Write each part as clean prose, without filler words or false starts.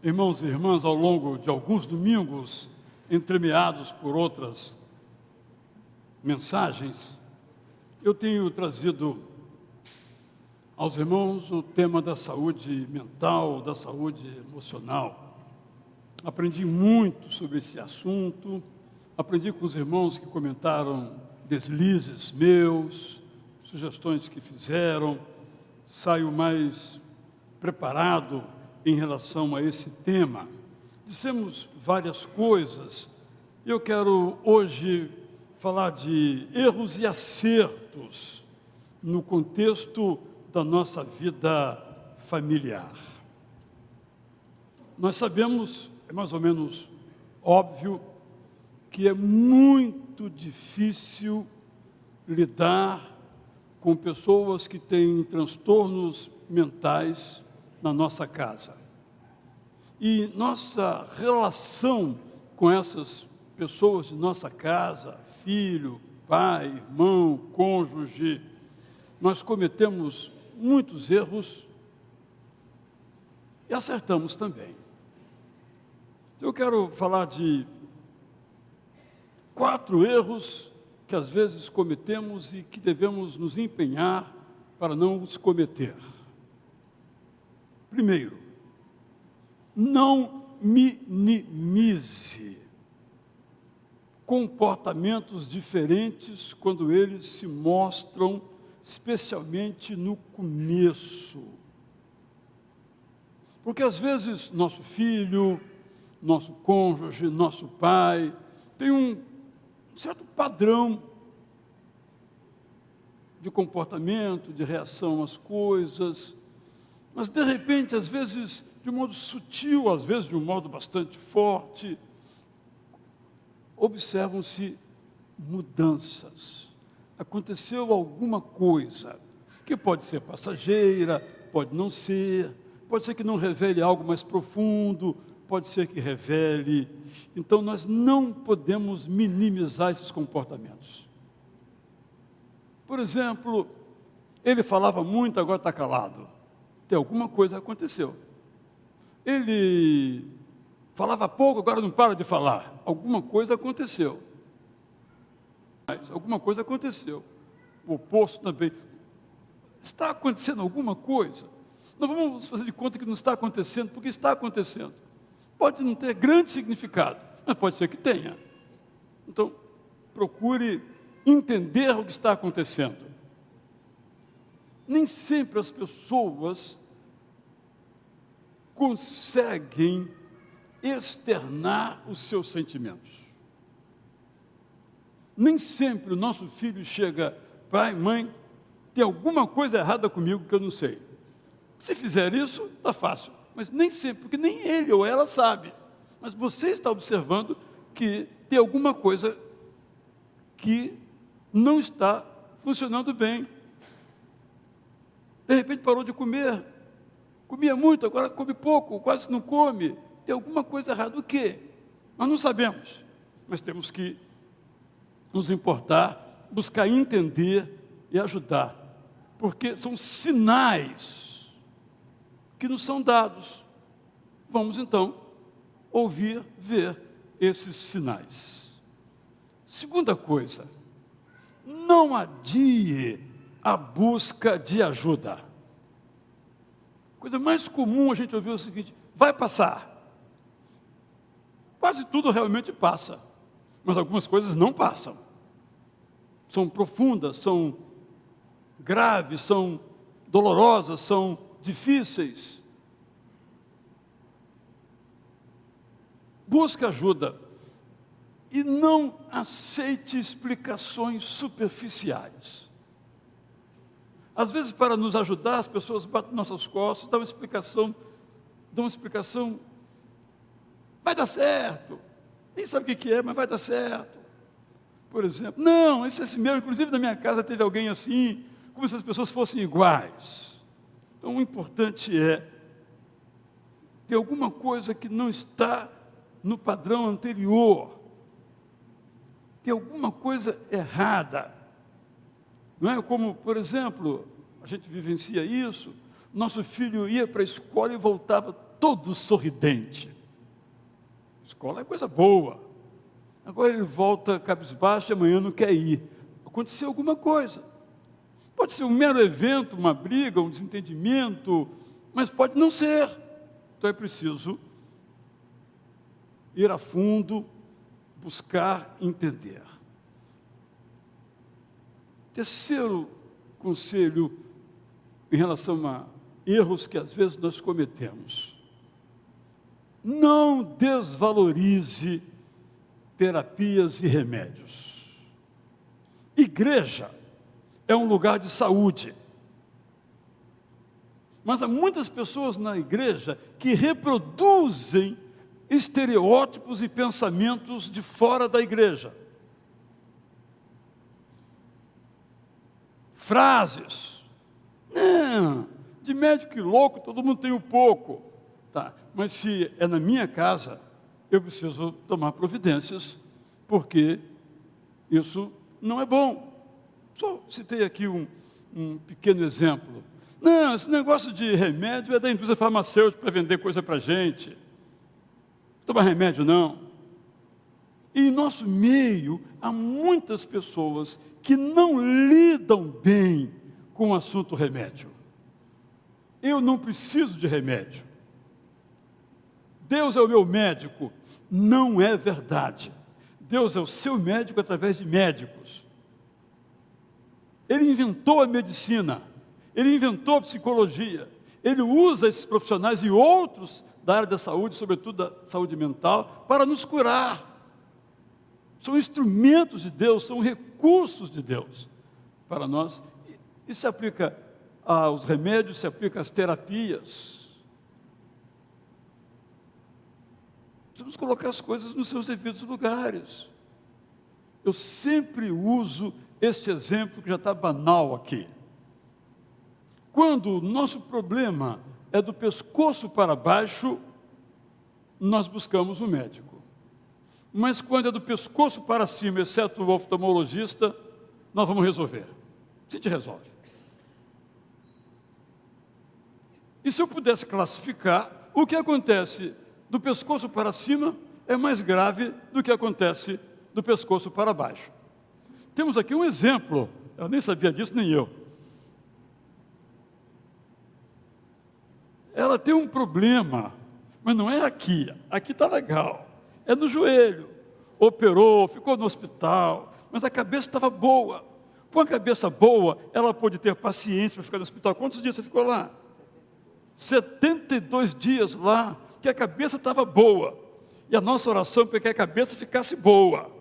Irmãos e irmãs, ao longo de alguns domingos, entremeados por outras mensagens, eu tenho trazido aos irmãos o tema da saúde mental, da saúde emocional. Aprendi muito sobre esse assunto, aprendi com os irmãos que comentaram deslizes meus, sugestões que fizeram, saio mais preparado em relação a esse tema. Dissemos várias coisas. Eu quero hoje falar de erros e acertos no contexto da nossa vida familiar. Nós sabemos, é mais ou menos óbvio, que é muito difícil lidar com pessoas que têm transtornos mentais na nossa casa. E nossa relação com essas pessoas de nossa casa, filho, pai, irmão, cônjuge, nós cometemos muitos erros e acertamos também. Eu quero falar de 4 erros que às vezes cometemos e que devemos nos empenhar para não os cometer. Primeiro, não minimize comportamentos diferentes quando eles se mostram, especialmente no começo. Porque às vezes nosso filho, nosso cônjuge, nosso pai, tem um certo padrão de comportamento, de reação às coisas, mas de repente, às vezes de um modo sutil, às vezes de um modo bastante forte, observam-se mudanças. Aconteceu alguma coisa, que pode ser passageira, pode não ser, pode ser que não revele algo mais profundo, pode ser que revele. Então, nós não podemos minimizar esses comportamentos. Por exemplo, ele falava muito, agora está calado. Tem alguma coisa que aconteceu. Ele falava pouco, agora não para de falar. Alguma coisa aconteceu. Mas alguma coisa aconteceu. O oposto também. Está acontecendo alguma coisa? Não vamos fazer de conta que não está acontecendo, porque está acontecendo. Pode não ter grande significado, mas pode ser que tenha. Então, procure entender o que está acontecendo. Nem sempre as pessoas conseguem externar os seus sentimentos. Nem sempre o nosso filho chega, pai, mãe, tem alguma coisa errada comigo que eu não sei. Se fizer isso, está fácil. Mas nem sempre, porque nem ele ou ela sabe. Mas você está observando que tem alguma coisa que não está funcionando bem. De repente parou de comer. Comia muito, agora come pouco, quase não come. Tem alguma coisa errada. O quê? Nós não sabemos. Mas temos que nos importar, buscar entender e ajudar. Porque são sinais que nos são dados. Vamos, então, ouvir, ver esses sinais. Segunda coisa, não adie a busca de ajuda. A coisa mais comum a gente ouvir é o seguinte: vai passar. Quase tudo realmente passa, mas algumas coisas não passam. São profundas, são graves, são dolorosas, são difíceis. Busque ajuda e não aceite explicações superficiais. Às vezes, para nos ajudar, as pessoas batem nossas costas, dão uma explicação, vai dar certo, nem sabe o que é, mas vai dar certo. Por exemplo, não, isso é assim mesmo, inclusive na minha casa teve alguém assim, como se as pessoas fossem iguais. Então, o importante é ter alguma coisa que não está no padrão anterior, tem alguma coisa errada. Não é como, por exemplo, a gente vivencia isso, nosso filho ia para a escola e voltava todo sorridente. Escola é coisa boa. Agora ele volta cabisbaixo e amanhã não quer ir. Aconteceu alguma coisa. Pode ser um mero evento, uma briga, um desentendimento, mas pode não ser. Então é preciso ir a fundo, buscar entender. Terceiro conselho em relação a erros que às vezes nós cometemos. Não desvalorize terapias e remédios. Igreja é um lugar de saúde. Mas há muitas pessoas na igreja que reproduzem estereótipos e pensamentos de fora da igreja. Frases. Não, de médico e louco todo mundo tem um pouco. Tá, mas se é na minha casa, eu preciso tomar providências, porque isso não é bom. Só citei aqui um pequeno exemplo. Não, esse negócio de remédio é da indústria farmacêutica para vender coisa para a gente. Tomar remédio não. E em nosso meio, há muitas pessoas que não lidam bem com o assunto remédio. Eu não preciso de remédio. Deus é o meu médico. Não é verdade. Deus é o seu médico através de médicos. Ele inventou a medicina, ele inventou a psicologia, ele usa esses profissionais e outros da área da saúde, sobretudo da saúde mental, para nos curar. São instrumentos de Deus, são recursos de Deus para nós. Isso se aplica aos remédios, se aplica às terapias. Precisamos colocar as coisas nos seus devidos lugares. Eu sempre uso este exemplo que já está banal aqui. Quando o nosso problema é do pescoço para baixo, nós buscamos um médico. Mas quando é do pescoço para cima, exceto o oftalmologista, nós vamos resolver. A gente resolve. E se eu pudesse classificar, o que acontece do pescoço para cima é mais grave do que acontece do pescoço para baixo. Temos aqui um exemplo, eu nem sabia disso, nem eu. Ela tem um problema, mas não é aqui está legal, é no joelho. Operou, ficou no hospital, mas a cabeça estava boa. Com a cabeça boa, ela pôde ter paciência para ficar no hospital. Quantos dias você ficou lá? 72 dias lá, que a cabeça estava boa. E a nossa oração foi que a cabeça ficasse boa.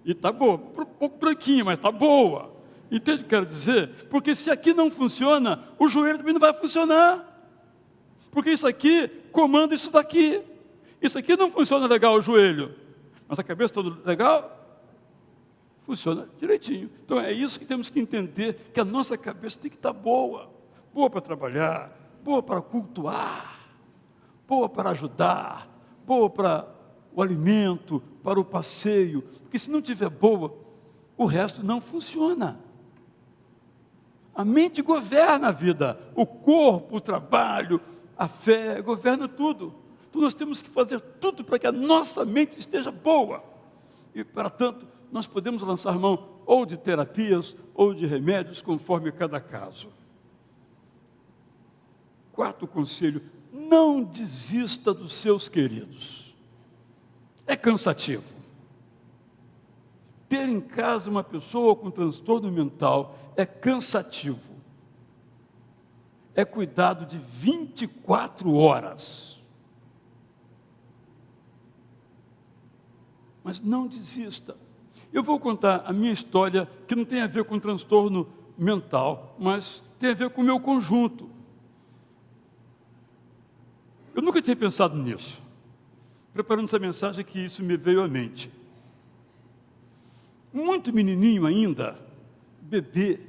E está boa, um pouco branquinha, mas está boa. Entende o que eu quero dizer? Porque se aqui não funciona, o joelho também não vai funcionar. Porque isso aqui comanda isso daqui. Isso aqui não funciona legal o joelho. Mas a cabeça toda legal? Funciona direitinho. Então é isso que temos que entender, que a nossa cabeça tem que estar boa. Boa para trabalhar, boa para cultuar, boa para ajudar, boa para o alimento, para o passeio. Porque se não tiver boa, o resto não funciona. A mente governa a vida, o corpo, o trabalho, a fé, governa tudo. Então nós temos que fazer tudo para que a nossa mente esteja boa. E, para tanto, nós podemos lançar mão ou de terapias ou de remédios, conforme cada caso. Quarto conselho, não desista dos seus queridos. É cansativo. Ter em casa uma pessoa com transtorno mental é cansativo. É cuidado de 24 horas. Mas não desista. Eu vou contar a minha história, que não tem a ver com transtorno mental, mas tem a ver com o meu conjunto. Eu nunca tinha pensado nisso. Preparando essa mensagem, que isso me veio à mente. Muito menininho ainda, bebê,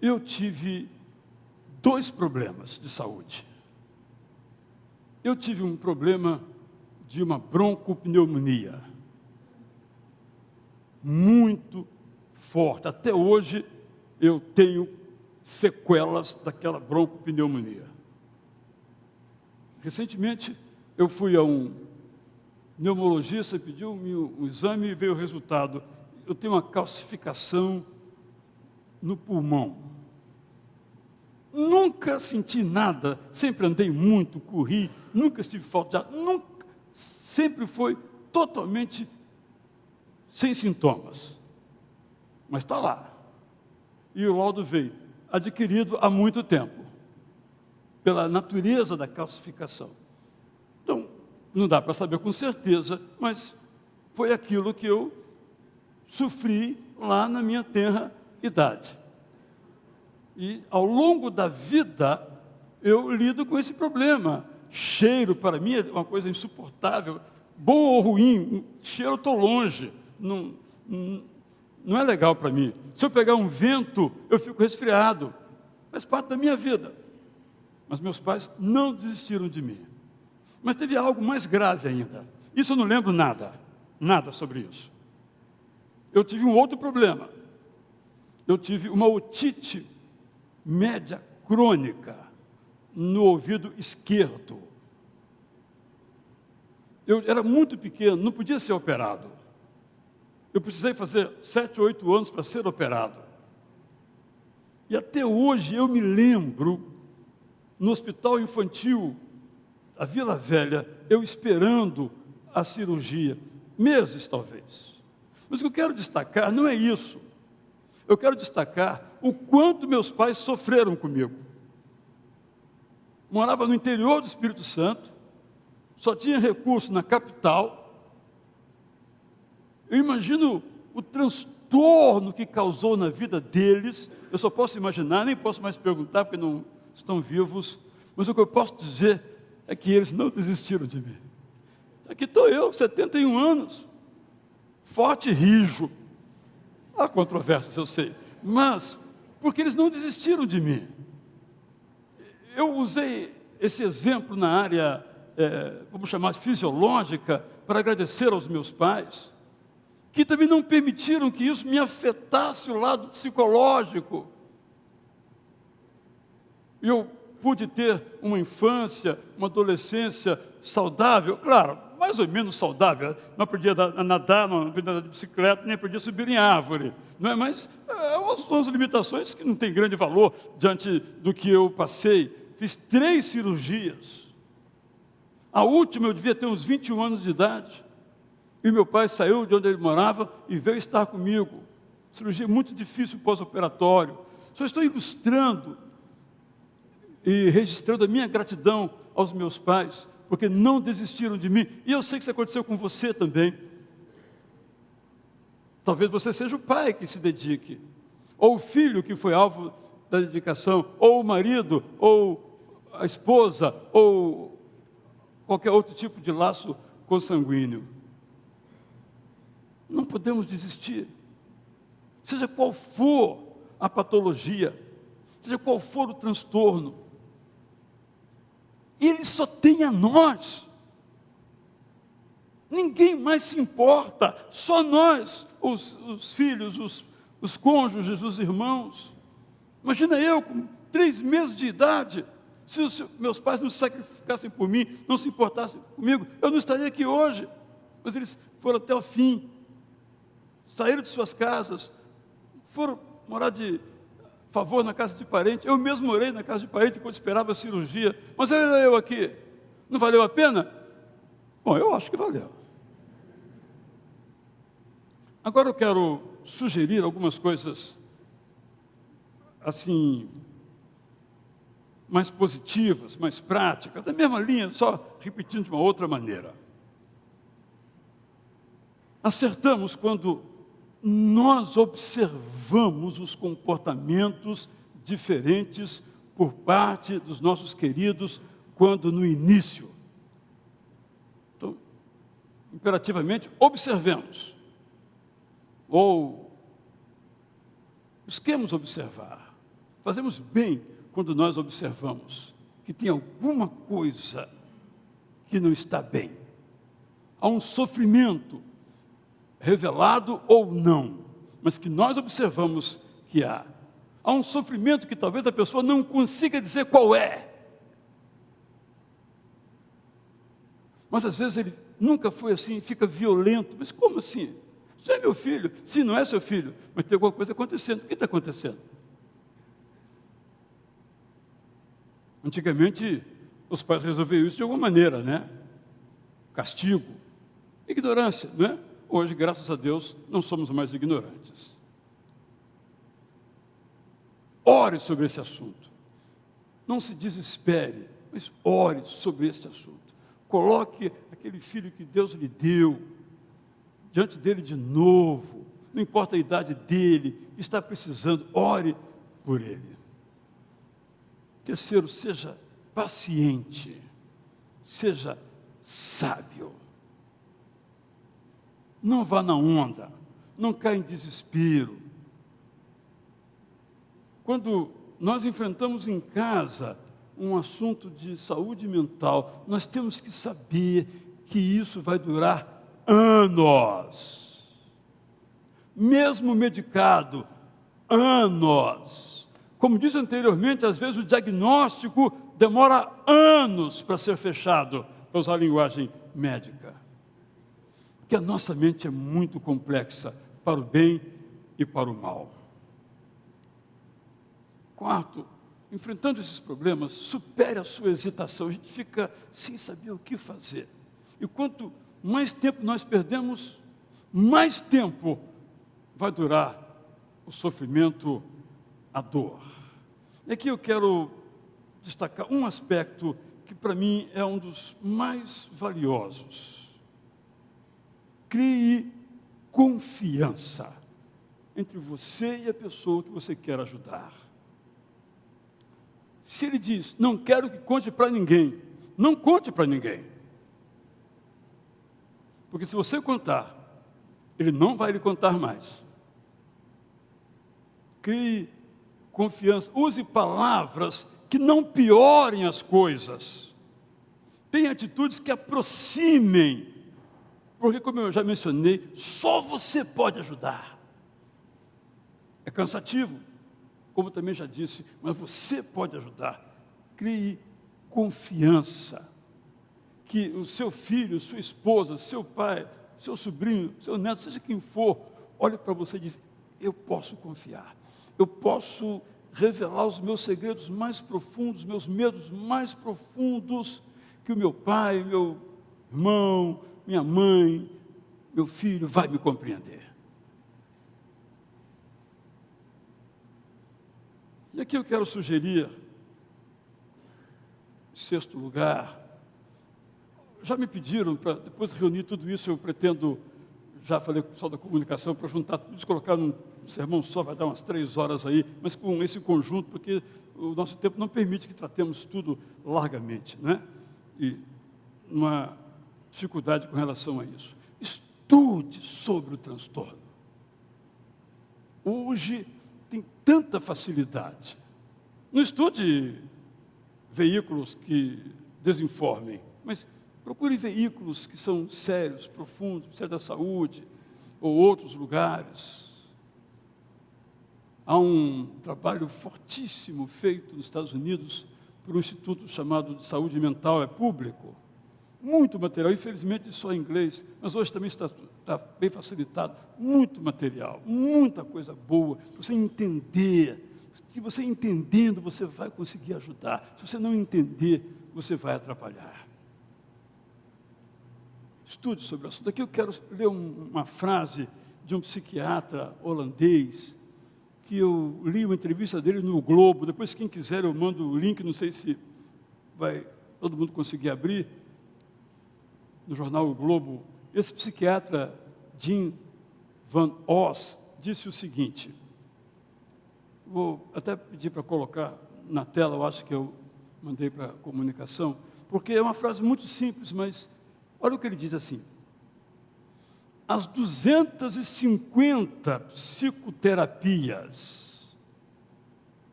eu tive 2 problemas de saúde. Eu tive um problema de uma broncopneumonia, muito forte. Até hoje eu tenho sequelas daquela broncopneumonia. Recentemente, eu fui a um neumologista, pediu-me um exame e veio o resultado. Eu tenho uma calcificação no pulmão. Nunca senti nada, sempre andei muito, corri, nunca tive falta de ar, nunca, sempre foi totalmente sem sintomas. Mas está lá. E o laudo veio, adquirido há muito tempo, pela natureza da calcificação. Então, não dá para saber com certeza, mas foi aquilo que eu sofri lá na minha tenra idade. E ao longo da vida, eu lido com esse problema. Cheiro, para mim, é uma coisa insuportável. Bom ou ruim, cheiro eu estou longe. Não é legal para mim. Se eu pegar um vento, eu fico resfriado. Faz parte da minha vida. Mas meus pais não desistiram de mim. Mas teve algo mais grave ainda. Isso eu não lembro nada sobre isso. Eu tive um outro problema. Eu tive uma otite média crônica no ouvido esquerdo. Eu era muito pequeno, não podia ser operado. Eu precisei fazer 7 ou 8 anos para ser operado. E até hoje eu me lembro, no hospital infantil, a Vila Velha, eu esperando a cirurgia, meses talvez. Mas o que eu quero destacar não é isso. Eu quero destacar o quanto meus pais sofreram comigo. Morava no interior do Espírito Santo, só tinha recurso na capital. Eu imagino o transtorno que causou na vida deles. Eu só posso imaginar, nem posso mais perguntar, porque não estão vivos. Mas o que eu posso dizer é que eles não desistiram de mim. Aqui estou eu, 71 anos, forte e rijo. Há controvérsias, eu sei, mas porque eles não desistiram de mim. Eu usei esse exemplo na área, vamos chamar fisiológica, para agradecer aos meus pais, que também não permitiram que isso me afetasse o lado psicológico. Eu pude ter uma infância, uma adolescência saudável, claro, mais ou menos saudável. Não podia nadar, não podia andar de bicicleta, nem podia subir em árvore. Não é? Mas são as limitações que não têm grande valor diante do que eu passei. Fiz 3 cirurgias. A última eu devia ter uns 21 anos de idade. E meu pai saiu de onde ele morava e veio estar comigo. Cirurgia muito difícil pós-operatório. Só estou ilustrando e registrando a minha gratidão aos meus pais, porque não desistiram de mim. E eu sei que isso aconteceu com você também. Talvez você seja o pai que se dedique, ou o filho que foi alvo da dedicação, ou o marido, ou a esposa, ou qualquer outro tipo de laço consanguíneo. Não podemos desistir. Seja qual for a patologia, seja qual for o transtorno, ele só tem a nós. Ninguém mais se importa, só nós, os filhos, os cônjuges, os irmãos. Imagina eu com 3 meses de idade, se os meus pais não se sacrificassem por mim, não se importassem comigo, eu não estaria aqui hoje. Mas eles foram até o fim, saíram de suas casas, foram morar de favor na casa de parente. Eu mesmo morei na casa de parente enquanto esperava a cirurgia. Mas eu aqui, não valeu a pena? Bom, eu acho que valeu. Agora eu quero sugerir algumas coisas assim, mais positivas, mais práticas, da mesma linha, só repetindo de uma outra maneira. Acertamos quando nós observamos os comportamentos diferentes por parte dos nossos queridos quando no início. Então, imperativamente, observemos. Ou busquemos observar. Fazemos bem quando nós observamos que tem alguma coisa que não está bem. Há um sofrimento revelado ou não, mas que nós observamos que há. Há um sofrimento que talvez a pessoa não consiga dizer qual é. Mas às vezes ele nunca foi assim, fica violento. Mas como assim? Isso é meu filho. Sim, não é seu filho, mas tem alguma coisa acontecendo. O que está acontecendo? Antigamente, os pais resolviam isso de alguma maneira, né? Castigo, ignorância, não é? Hoje, graças a Deus, não somos mais ignorantes. Ore sobre esse assunto. Não se desespere, mas ore sobre este assunto. Coloque aquele filho que Deus lhe deu diante dele de novo. Não importa a idade dele, está precisando, ore por ele. Terceiro, seja paciente, seja sábio. Não vá na onda, não caia em desespero. Quando nós enfrentamos em casa um assunto de saúde mental, nós temos que saber que isso vai durar anos. Mesmo medicado, anos. Como disse anteriormente, às vezes o diagnóstico demora anos para ser fechado, para usar a linguagem médica. Porque a nossa mente é muito complexa, para o bem e para o mal. Quarto, enfrentando esses problemas, supere a sua hesitação. A gente fica sem saber o que fazer. E quanto mais tempo nós perdemos, mais tempo vai durar o sofrimento, a dor. E aqui eu quero destacar um aspecto que para mim é um dos mais valiosos. Crie confiança entre você e a pessoa que você quer ajudar. Se ele diz, não quero que conte para ninguém, não conte para ninguém. Porque se você contar, ele não vai lhe contar mais. Crie confiança, use palavras que não piorem as coisas. Tenha atitudes que aproximem. Porque, como eu já mencionei, só você pode ajudar. É cansativo, como também já disse, mas você pode ajudar. Crie confiança. Que o seu filho, sua esposa, seu pai, seu sobrinho, seu neto, seja quem for, olhe para você e diz, eu posso confiar. Eu posso revelar os meus segredos mais profundos, meus medos mais profundos, que o meu pai, meu irmão, minha mãe, meu filho vai me compreender. E aqui eu quero sugerir, em sexto lugar, já me pediram, para depois de reunir tudo isso, eu pretendo, já falei com o pessoal da comunicação, para juntar tudo isso, colocar num sermão só, vai dar umas 3 horas aí, mas com esse conjunto, porque o nosso tempo não permite que tratemos tudo largamente, né? E uma dificuldade com relação a isso. Estude sobre o transtorno. Hoje tem tanta facilidade. Não estude veículos que desinformem, mas procure veículos que são sérios, profundos, Ministério da Saúde, ou outros lugares. Há um trabalho fortíssimo feito nos Estados Unidos por um instituto chamado de Saúde Mental, é público. Muito material, infelizmente só em inglês, mas hoje também está bem facilitado. Muito material, muita coisa boa, para você entender. Que você entendendo, você vai conseguir ajudar. Se você não entender, você vai atrapalhar. Estude sobre o assunto. Aqui eu quero ler uma frase de um psiquiatra holandês, que eu li uma entrevista dele no Globo. Depois, quem quiser, eu mando o link, não sei se vai todo mundo conseguir abrir, no jornal O Globo. Esse psiquiatra, Jim Van Os, disse o seguinte, vou até pedir para colocar na tela, eu acho que eu mandei para a comunicação, porque é uma frase muito simples, mas olha o que ele diz assim, as 250 psicoterapias,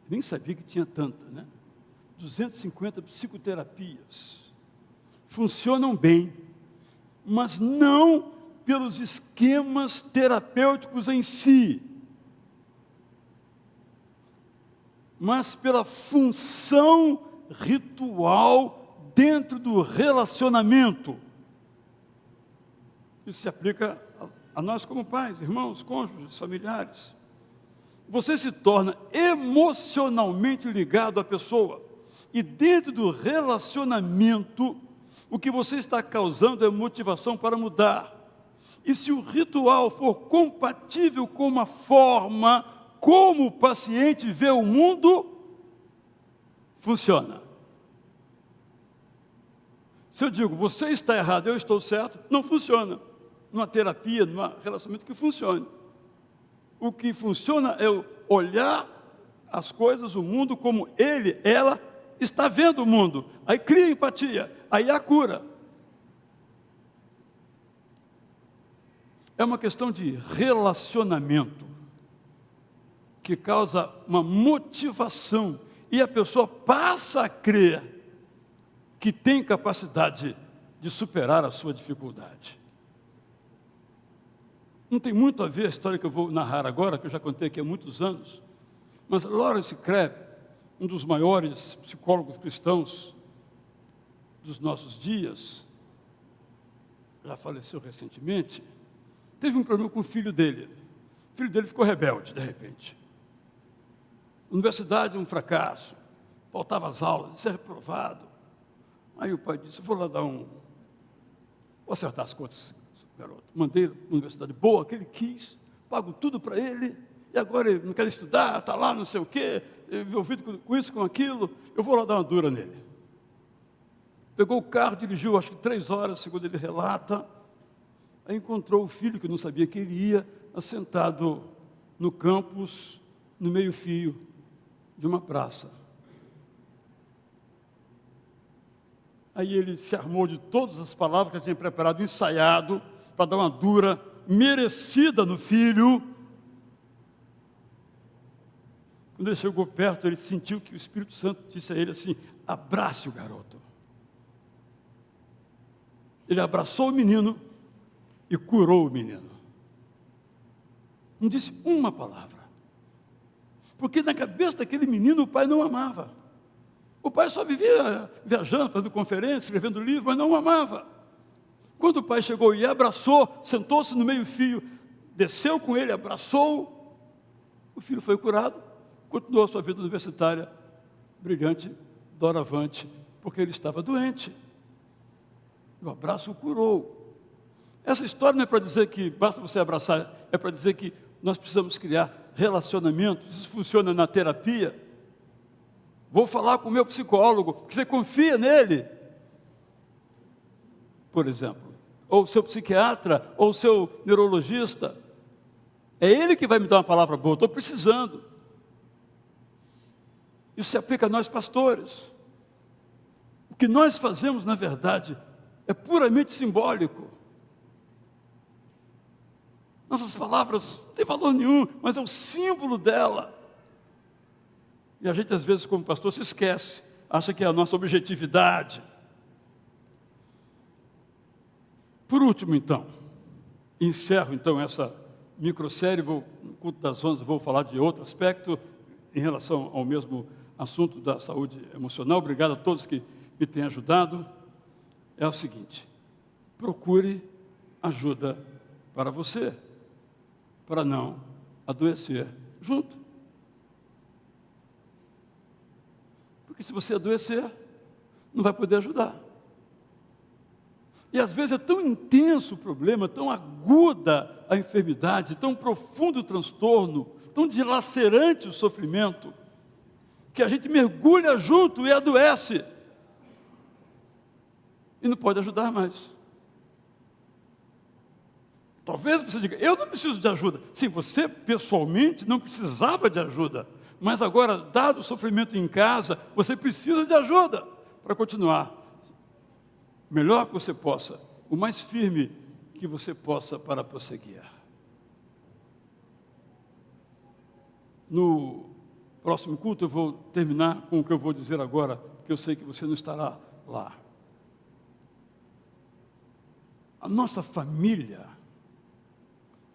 nem sabia que tinha tanta, né? 250 psicoterapias funcionam bem, mas não pelos esquemas terapêuticos em si, mas pela função ritual dentro do relacionamento. Isso se aplica a nós como pais, irmãos, cônjuges, familiares. Você se torna emocionalmente ligado à pessoa. E dentro do relacionamento, o que você está causando é motivação para mudar. E se o ritual for compatível com uma forma como o paciente vê o mundo, funciona. Se eu digo, você está errado, eu estou certo, não funciona. Numa terapia, num relacionamento que funcione. O que funciona é olhar as coisas, o mundo, como ele, ela está vendo o mundo. Aí cria empatia, aí há cura. É uma questão de relacionamento que causa uma motivação e a pessoa passa a crer que tem capacidade de superar a sua dificuldade. Não tem muito a ver a história que eu vou narrar agora, que eu já contei aqui há muitos anos, mas Lawrence Crabb, um dos maiores psicólogos cristãos dos nossos dias, já faleceu recentemente, teve um problema com o filho dele. O filho dele ficou rebelde, de repente. Universidade, um fracasso. Faltava as aulas, ser reprovado. Aí o pai disse, vou acertar as contas, garoto. Mandei uma universidade boa, que ele quis, pago tudo para ele, e agora ele não quer estudar, está lá, não sei o quê, envolvido com isso, com aquilo, eu vou lá dar uma dura nele. Pegou o carro, dirigiu, acho que 3 horas, segundo ele relata, aí encontrou o filho, que não sabia que ele ia, assentado no campus, no meio-fio de uma praça. Aí ele se armou de todas as palavras que tinha preparado, ensaiado, para dar uma dura merecida no filho. Quando ele chegou perto, ele sentiu que o Espírito Santo disse a ele assim, abrace o garoto. Ele abraçou o menino e curou o menino. Não disse uma palavra. Porque na cabeça daquele menino o pai não amava. O pai só vivia viajando, fazendo conferência, escrevendo livro, mas não amava. Quando o pai chegou e abraçou, sentou-se no meio-fio, desceu com ele, abraçou, o filho foi curado, continuou a sua vida universitária, brilhante, doravante, porque ele estava doente. O abraço o curou. Essa história não é para dizer que basta você abraçar, é para dizer que nós precisamos criar relacionamentos. Isso funciona na terapia. Vou falar com o meu psicólogo, porque você confia nele, por exemplo, ou o seu psiquiatra, ou o seu neurologista. É ele que vai me dar uma palavra boa, estou precisando. Isso se aplica a nós pastores. O que nós fazemos, na verdade, é puramente simbólico. Nossas palavras não têm valor nenhum, mas é o símbolo dela. E a gente, às vezes, como pastor, se esquece, acha que é a nossa objetividade. Por último, então, encerro, então, essa microsérie, no culto das 11, vou falar de outro aspecto, em relação ao mesmo assunto da saúde emocional. Obrigado a todos que me têm ajudado. É o seguinte, procure ajuda para você, para não adoecer junto. Porque se você adoecer, não vai poder ajudar. E às vezes é tão intenso o problema, tão aguda a enfermidade, tão profundo o transtorno, tão dilacerante o sofrimento, que a gente mergulha junto e adoece. E não pode ajudar mais. Talvez você diga, eu não preciso de ajuda. Sim, você pessoalmente não precisava de ajuda. Mas agora, dado o sofrimento em casa, você precisa de ajuda para continuar. Melhor que você possa, o mais firme que você possa para prosseguir. No próximo culto eu vou terminar com o que eu vou dizer agora, porque eu sei que você não estará lá. A nossa família,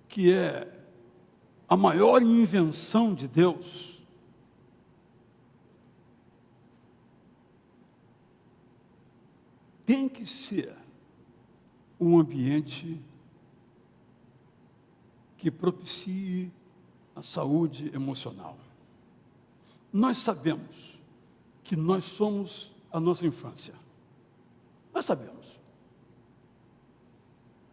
que é a maior invenção de Deus, tem que ser um ambiente que propicie a saúde emocional. Nós sabemos que nós somos a nossa infância. Nós sabemos.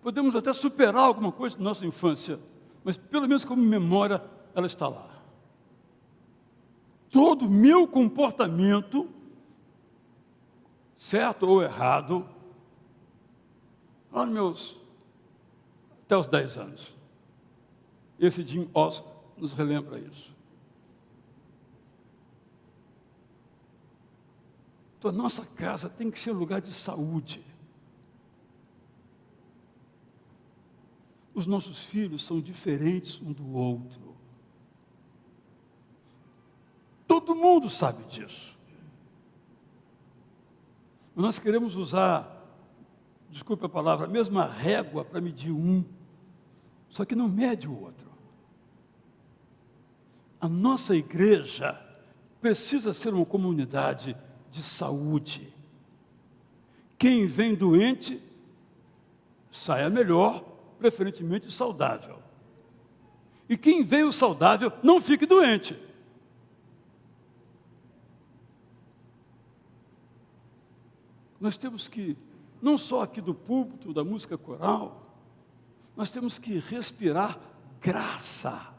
Podemos até superar alguma coisa da nossa infância, mas pelo menos como memória, ela está lá. Todo o meu comportamento, certo ou errado, lá até os 10 anos. Esse Jim Oz nos relembra isso. Então, a nossa casa tem que ser um lugar de saúde. Os nossos filhos são diferentes um do outro. Todo mundo sabe disso. Nós queremos usar, desculpe a palavra, a mesma régua para medir um, só que não mede o outro. A nossa igreja precisa ser uma comunidade de saúde. Quem vem doente, saia melhor, preferentemente saudável. E quem veio saudável, não fique doente. Nós temos que, não só aqui do púlpito, da música coral, nós temos que respirar graça.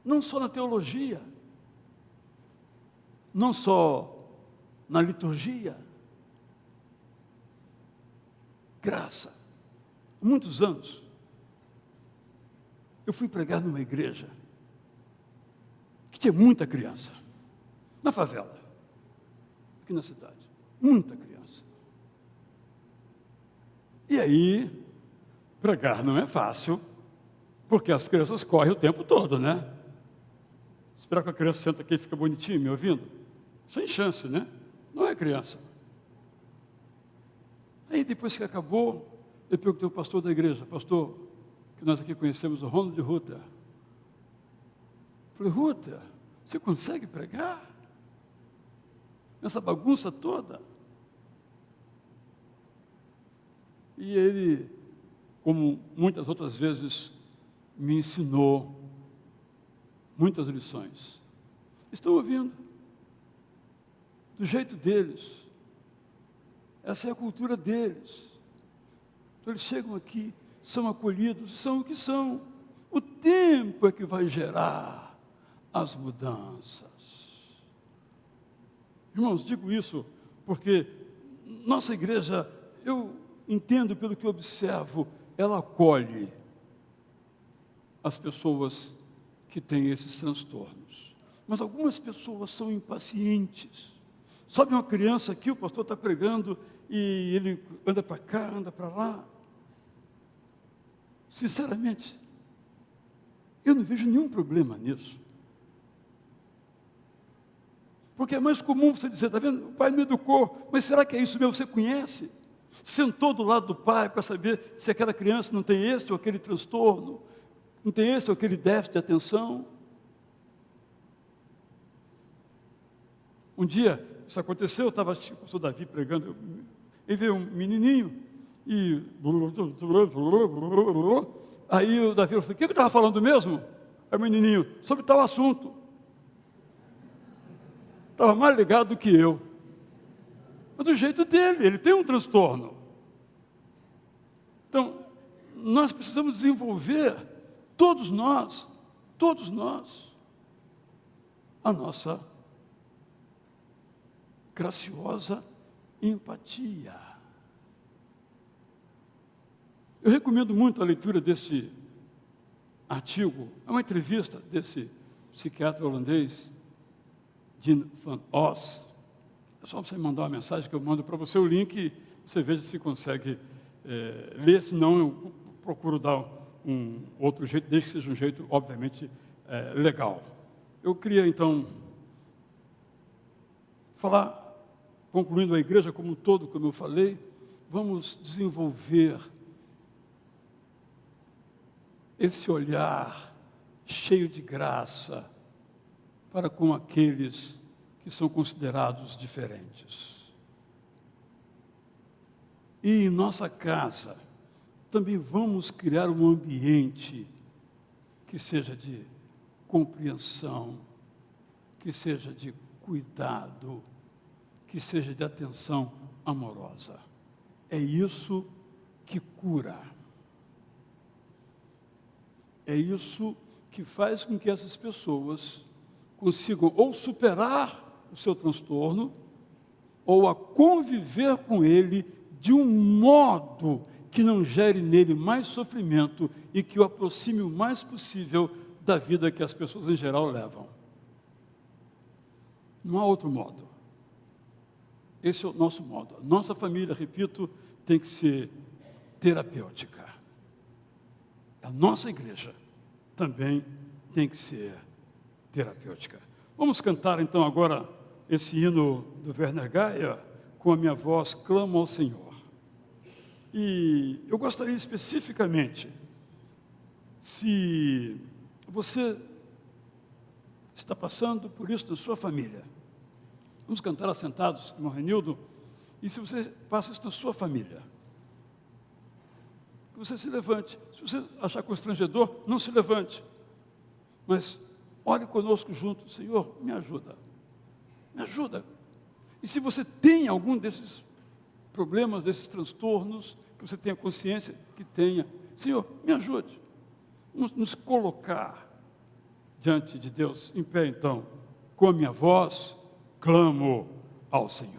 Não só na teologia, não só na liturgia. Graça. Há muitos anos, eu fui pregar numa igreja que tinha muita criança, na favela, aqui na cidade, muita criança. E aí, pregar não é fácil, porque as crianças correm o tempo todo, né? Esperar que a criança senta aqui e fica bonitinho me ouvindo? Sem chance, né? Não é criança. Aí, depois que acabou, eu perguntei ao pastor da igreja, pastor, que nós aqui conhecemos, o Ronald Ruther. Falei, Ruther, você consegue pregar? Essa bagunça toda? E ele, como muitas outras vezes, me ensinou muitas lições. Estão ouvindo? Do jeito deles. Essa é a cultura deles. Então eles chegam aqui, são acolhidos, são o que são. O tempo é que vai gerar as mudanças. Irmãos, digo isso porque nossa igreja, eu entendo pelo que observo, ela acolhe as pessoas que têm esses transtornos. Mas algumas pessoas são impacientes. Sobe uma criança aqui, o pastor está pregando e ele anda para cá, anda para lá. Sinceramente, eu não vejo nenhum problema nisso. Porque é mais comum você dizer, está vendo, o pai me educou, mas será que é isso mesmo? Você conhece? Sentou do lado do pai para saber se aquela criança não tem este ou aquele transtorno, não tem este ou aquele déficit de atenção? Um dia, isso aconteceu, eu estava, o pastor Davi pregando, e veio um menininho, e aí o Davi falou assim, o que eu estava falando mesmo? Aí o menininho, sobre tal assunto. Estava mais ligado do que eu. Mas do jeito dele, ele tem um transtorno. Então, nós precisamos desenvolver, todos nós, a nossa graciosa empatia. Eu recomendo muito a leitura desse artigo, é uma entrevista desse psiquiatra holandês, Jim van Os. É só você mandar uma mensagem que eu mando para você o link e você veja se consegue ler, senão eu procuro dar um outro jeito, desde que seja um jeito, obviamente, legal. Eu queria, então, falar, concluindo a igreja como um todo, como eu falei, vamos desenvolver esse olhar cheio de graça para com aqueles que são considerados diferentes. E em nossa casa, também vamos criar um ambiente que seja de compreensão, que seja de cuidado, que seja de atenção amorosa. É isso que cura. É isso que faz com que essas pessoas consigam ou superar o seu transtorno, ou a conviver com ele de um modo que não gere nele mais sofrimento e que o aproxime o mais possível da vida que as pessoas em geral levam. Não há outro modo. Esse é o nosso modo. Nossa família, repito, tem que ser terapêutica. A nossa igreja também tem que ser terapêutica. Vamos cantar então agora esse hino do Werner Gaia, com a minha voz, clamo ao Senhor. E eu gostaria especificamente, se você está passando por isso na sua família, vamos cantar assentados, irmão Renildo, e se você passa isso na sua família, que você se levante. Se você achar constrangedor, não se levante. Mas ore conosco junto. Senhor, me ajuda. Me ajuda. E se você tem algum desses problemas, desses transtornos, que você tenha consciência que tenha, Senhor, me ajude. Vamos nos colocar diante de Deus. Em pé, então, com a minha voz, clamo ao Senhor.